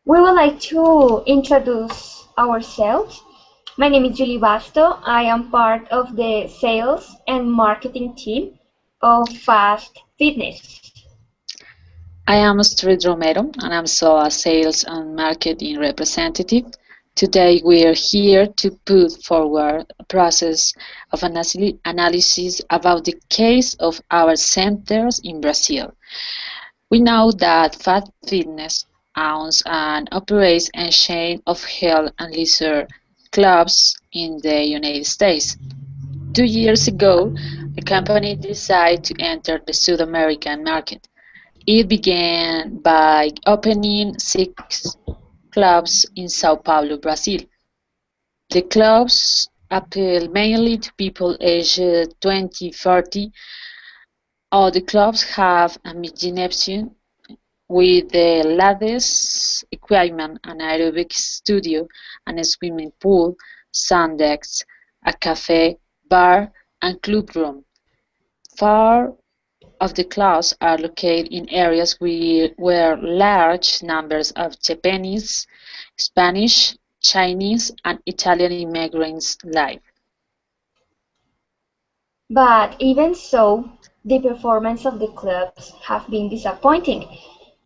We would like to introduce ourselves. My name is Julie Basto. I am part of the sales and marketing team of Fast Fitness. I am Astrid Romero, and I'm so a sales and marketing representative. Today we are here to put forward a process of analysis about the case of our centers in Brazil. We know that Fat Fitness owns and operates a chain of health and leisure clubs in the United States. 2 years ago, the company decided to enter the South American market. It began by opening 6 clubs in São Paulo, Brazil. The clubs appeal mainly to people aged 20-40. All the clubs have a gymnasium with the latest equipment, an aerobic studio, and a swimming pool, sun decks, a cafe, bar, and club room. Four of the clubs are located in areas where large numbers of Japanese, Spanish, Chinese, and Italian immigrants live. But even so, the performance of the clubs have been disappointing,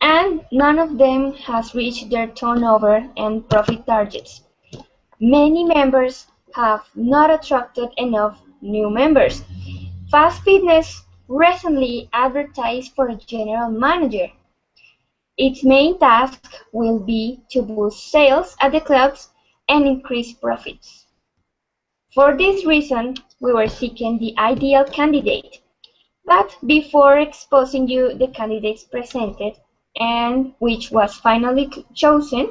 and none of them has reached their turnover and profit targets. Many members have not attracted enough new members. Fast Fitness recently advertised for a general manager. Its main task will be to boost sales at the clubs and increase profits. For this reason, we were seeking the ideal candidate. But before exposing you the candidates presented and which was finally chosen,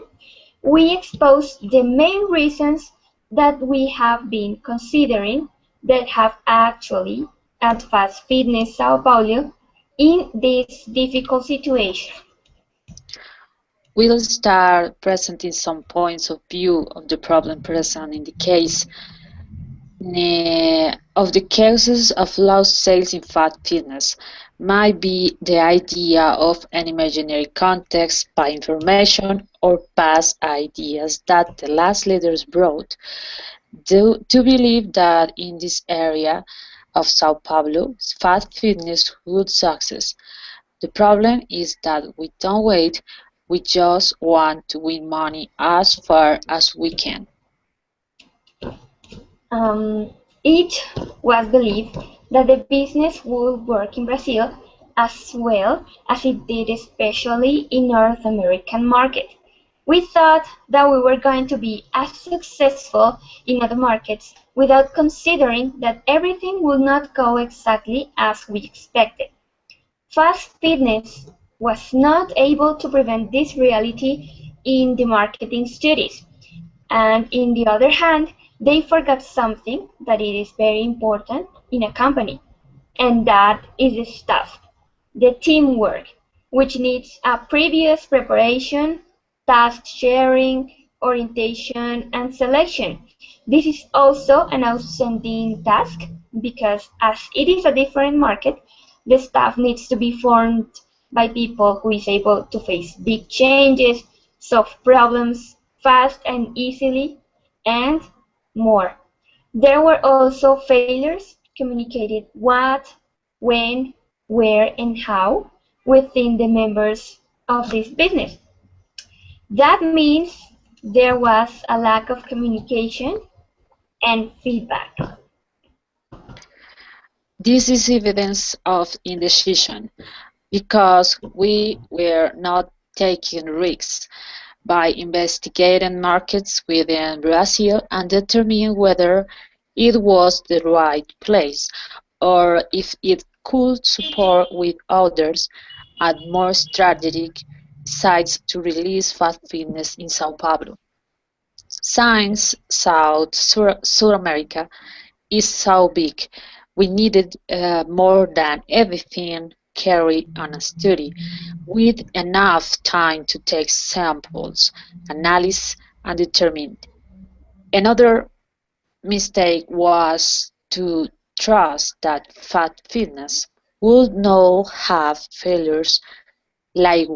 we expose the main reasons that we have been considering that have actually at Fast Fitness Sao Paulo in this difficult situation. We'll start presenting some points of view of the problem present in the case of the causes of lost sales in Fat Fitness might be the idea of an imaginary context by information or past ideas that the last leaders brought to believe that in this area of Sao Paulo, Fat Fitness would success. The problem is that we don't wait, we just want to win money as far as we can. It was believed that the business would work in Brazil as well as it did especially in North American market. We thought that we were going to be as successful in other markets without considering that everything would not go exactly as we expected. Fast Fitness was not able to prevent this reality in the marketing studies. And in the other hand, they forgot something that it is very important in a company, and that is the staff, the teamwork, which needs a previous preparation, task sharing, orientation, and selection. This is also an outstanding task because as it is a different market, the staff needs to be formed by people who is able to face big changes, solve problems fast and easily, and more. There were also failures communicated what, when, where, and how within the members of this business. That means there was a lack of communication and feedback. This is evidence of indecision because we were not taking risks by investigating markets within Brazil and determining whether it was the right place or if it could support with others at more strategic sites to release Fast Fitness in Sao Paulo. Since South America is so big, we needed more than everything carry on a study with enough time to take samples, analyze, and determine. Another mistake was to trust that Fat Fitness would not have failures like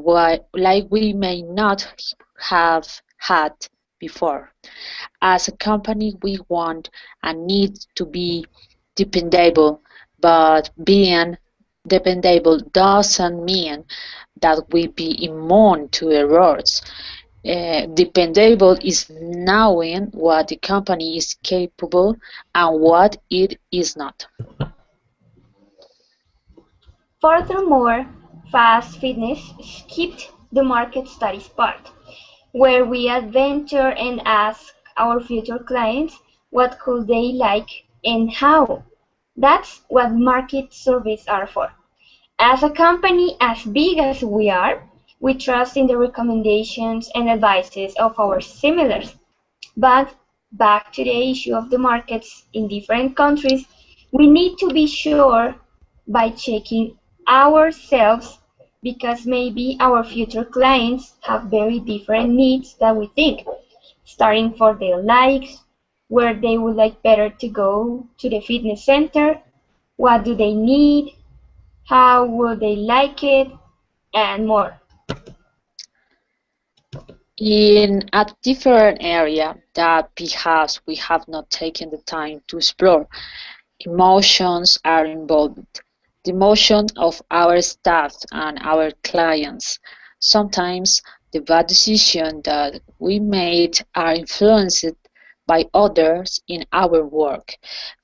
we may not have had before. As a company, we want and need to be dependable, but being dependable doesn't mean that we be immune to errors. Dependable is knowing what the company is capable and what it is not. Furthermore, Fast Fitness skipped the market studies part, where we adventure and ask our future clients what could they like and how. That's what market surveys are for. As a company as big as we are, we trust in the recommendations and advices of our similars. But back to the issue of the markets in different countries, we need to be sure by checking ourselves because maybe our future clients have very different needs than we think, starting for their likes, where they would like better to go to the fitness center, what do they need, how would they like it, and more. In a different area that perhaps we have not taken the time to explore, emotions are involved. The emotion of our staff and our clients. Sometimes the bad decisions that we made are influenced by others in our work,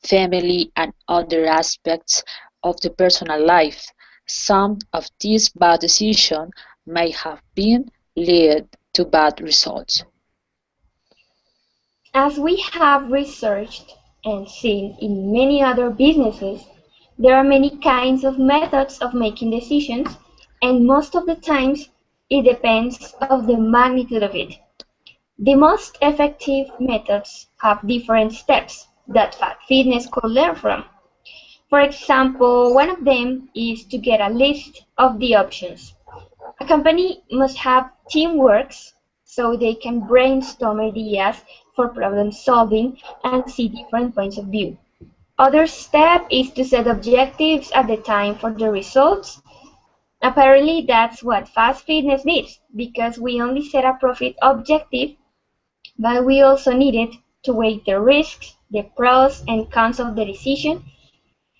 family, and other aspects of the personal life. Some of these bad decisions may have been led to bad results. As we have researched and seen in many other businesses, there are many kinds of methods of making decisions, and most of the times it depends of the magnitude of it. The most effective methods have different steps that fitness could learn from. For example, one of them is to get a list of the options. A company must have teamworks so they can brainstorm ideas for problem solving and see different points of view. Other step is to set objectives at the time for the results. Apparently that's what fast fitness needs because we only set a profit objective, but we also needed to weigh the risks, the pros and cons of the decision,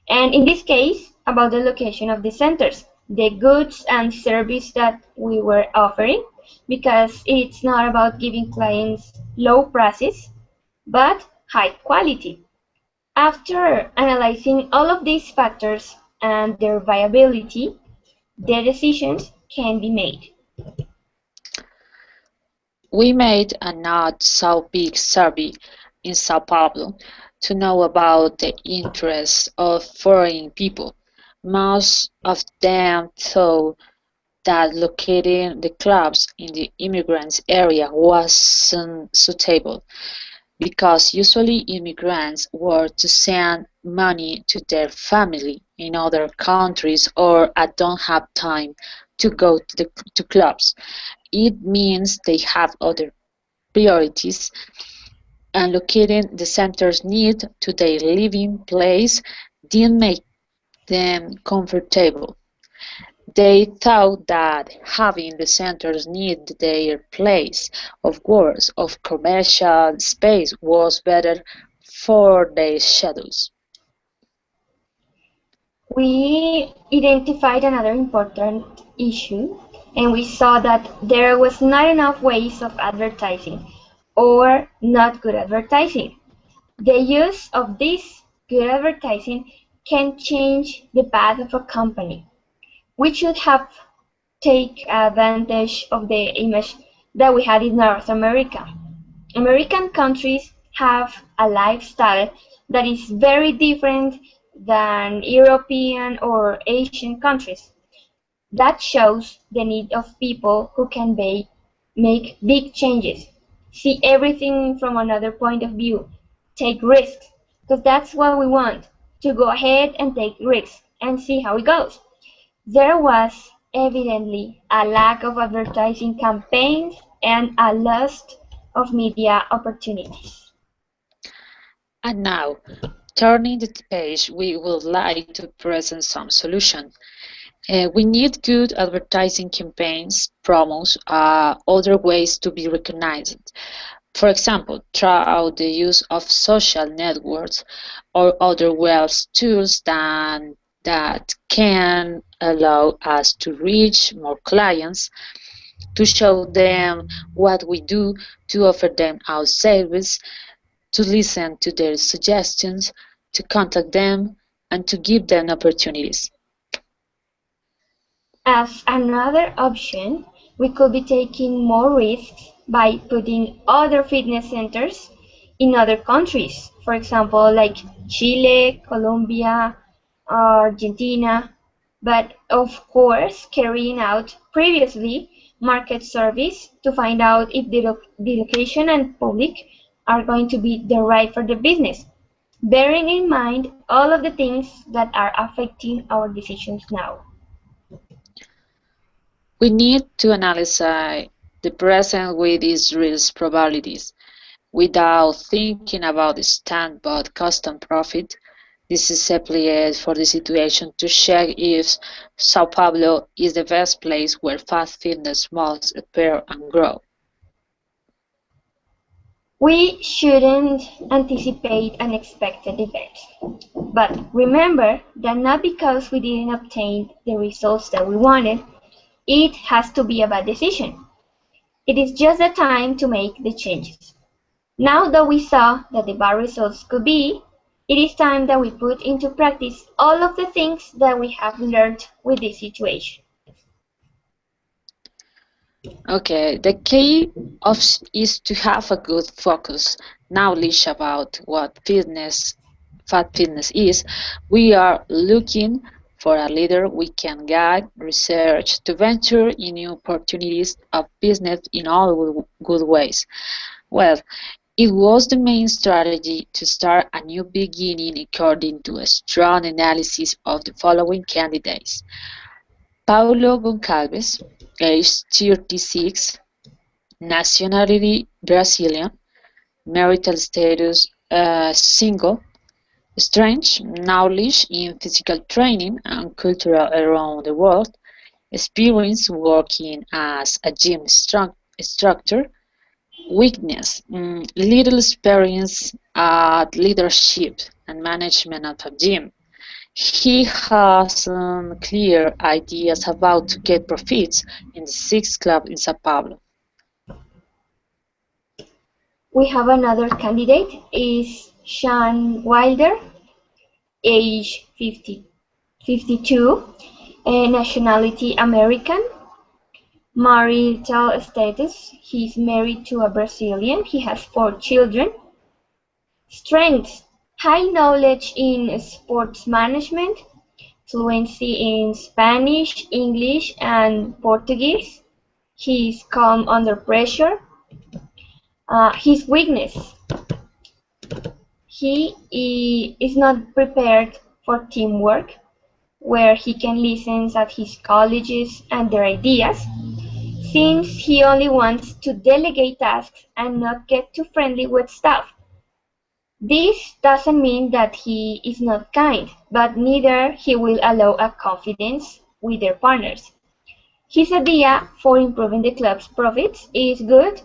and in this case, about the location of the centers, the goods and service that we were offering, because it's not about giving clients low prices, but high quality. After analyzing all of these factors and their viability, the decisions can be made. We made a not so big survey in Sao Paulo to know about the interests of foreign people. Most of them thought that locating the clubs in the immigrants area wasn't suitable because usually immigrants were to send money to their family in other countries or don't have time to go to clubs. It means they have other priorities and locating the center's need to their living place didn't make them comfortable. They thought that having the centers near their place of work of commercial space was better for their schedules. We identified another important issue, and we saw that there was not enough ways of advertising or not good advertising. The use of this good advertising can change the path of a company. We should have take advantage of the image that we had in North America. American countries have a lifestyle that is very different than European or Asian countries. That shows the need of people who can make big changes, see everything from another point of view, take risks, because that's what we want, to go ahead and take risks and see how it goes. There was evidently a lack of advertising campaigns and a loss of media opportunities. And now, turning the page, we would like to present some solution. We need good advertising campaigns, promos, other ways to be recognized. For example, through the use of social networks or other web tools that can allow us to reach more clients, to show them what we do, to offer them our service, to listen to their suggestions, to contact them, and to give them opportunities. As another option, we could be taking more risks by putting other fitness centers in other countries, for example, like Chile, Colombia, Argentina, but of course carrying out previously market surveys to find out if the location and public are going to be the right for the business, bearing in mind all of the things that are affecting our decisions now. We need to analyze the present with its risk probabilities without thinking about the stand but cost and profit. This is simply it for the situation to check if Sao Paulo is the best place where fast fitness must appear and grow. We shouldn't anticipate unexpected events, but remember that not because we didn't obtain the results that we wanted, it has to be a bad decision. It is just the time to make the changes. Now that we saw that the bad results could be, it is time that we put into practice all of the things that we have learned with this situation. Okay, the key of is to have a good focus knowledge about what fat fitness is. We are looking for a leader we can guide research to venture in new opportunities of business in all good ways. Well, it was the main strategy to start a new beginning according to a strong analysis of the following candidates. Paulo Goncalves, age 36, nationality Brazilian, marital status single, strength, knowledge in physical training and culture around the world, experience working as a gym instructor, weakness, little experience at leadership and management of a gym. He has clear ideas about to get profits in the sixth club in Sao Paulo. We have another candidate is Sean Wilder, age 52, nationality American, marital status, he's married to a Brazilian, he has 4 children. Strengths: high knowledge in sports management, fluency in Spanish, English, and Portuguese. He's calm under pressure. His weakness: he is not prepared for teamwork, where he can listen at his colleagues and their ideas, since he only wants to delegate tasks and not get too friendly with staff. This doesn't mean that he is not kind, but neither he will allow a confidence with their partners. His idea for improving the club's profits is good,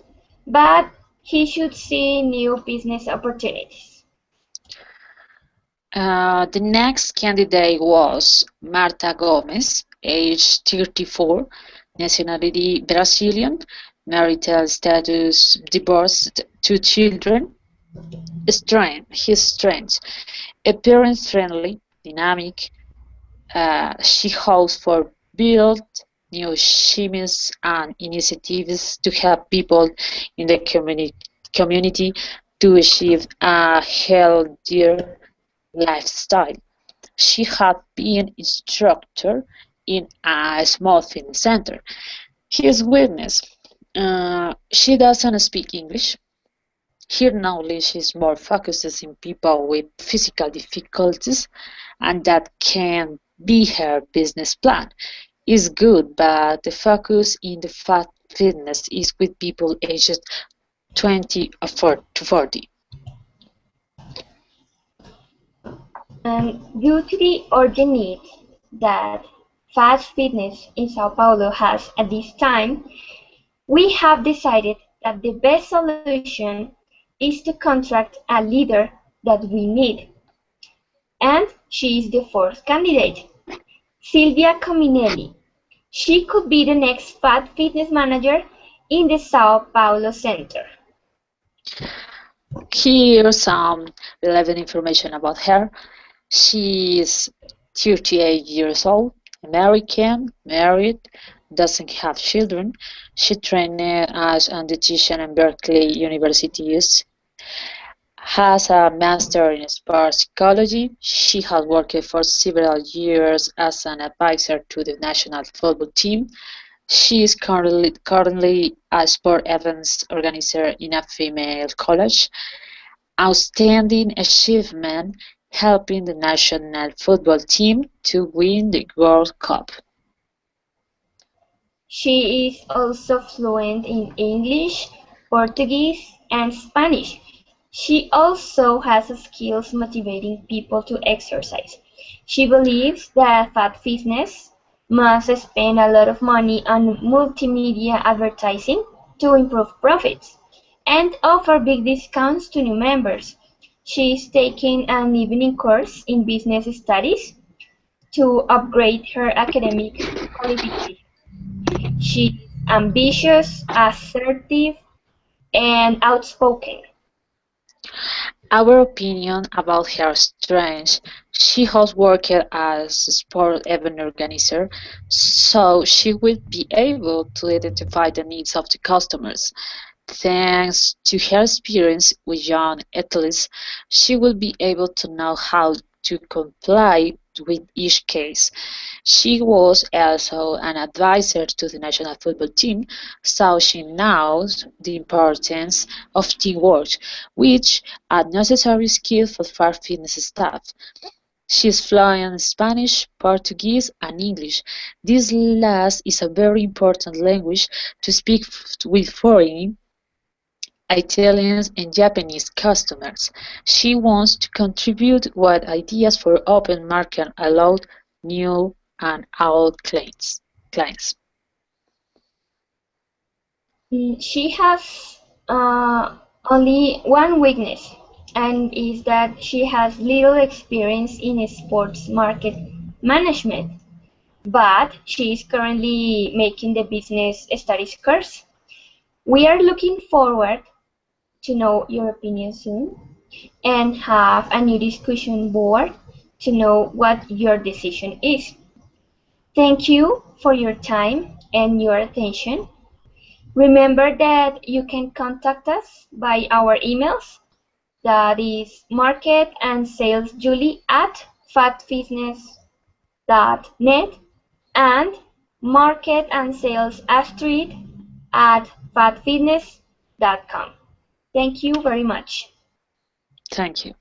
but he should see new business opportunities. The next candidate was Marta Gomes, age 34, nationality Brazilian, marital status divorced, 2 children, his strengths, appearance friendly, dynamic, she hopes for build new schemes and initiatives to help people in the community to achieve a healthier lifestyle. She had been instructor in a small fitness center. His weakness, she doesn't speak English. Her knowledge is more focused in people with physical difficulties, and that can be her business plan. Is good, but the focus in the fat fitness is with people aged 20 to 40. And due to the urgent need that fast fitness in Sao Paulo has at this time, we have decided that the best solution is to contract a leader that we need, and she is the fourth candidate, Silvia Cominelli. She could be the next Fat Fitness manager in the Sao Paulo Center. Here's some relevant information about her. She is 38 years old, American, married, doesn't have children. She trained as a dietitian in Berkeley University, has a master in sports psychology. She has worked for several years as an advisor to the national football team. She is currently a sport events organizer in a female college. Outstanding achievement, helping the national football team to win the World Cup. She is also fluent in English, Portuguese, and Spanish. She also has skills motivating people to exercise. She believes that Fat Fitness must spend a lot of money on multimedia advertising to improve profits and offer big discounts to new members. She is taking an evening course in business studies to upgrade her academic qualifications. She is ambitious, assertive, and outspoken. Our opinion about her strengths: she has worked as a sport event organizer, so she will be able to identify the needs of the customers. Thanks to her experience with young athletes, she will be able to know how to comply with each case. She was also an advisor to the national football team, so she knows the importance of teamwork, which a necessary skill for fitness staff. She is fluent in Spanish, Portuguese, and English. This last is a very important language to speak with foreign Italian and Japanese customers. She wants to contribute with ideas for open market allowed new and old clients. She has only one weakness, and is that she has little experience in sports market management, but she is currently making the business studies course. We are looking forward to know your opinion soon and have a new discussion board to know what your decision is. Thank you for your time and your attention. Remember that you can contact us by our emails, that is marketandsalesjulie at fatfitness.net and marketandsalesastrid at fatfitness.com. Thank you very much. Thank you.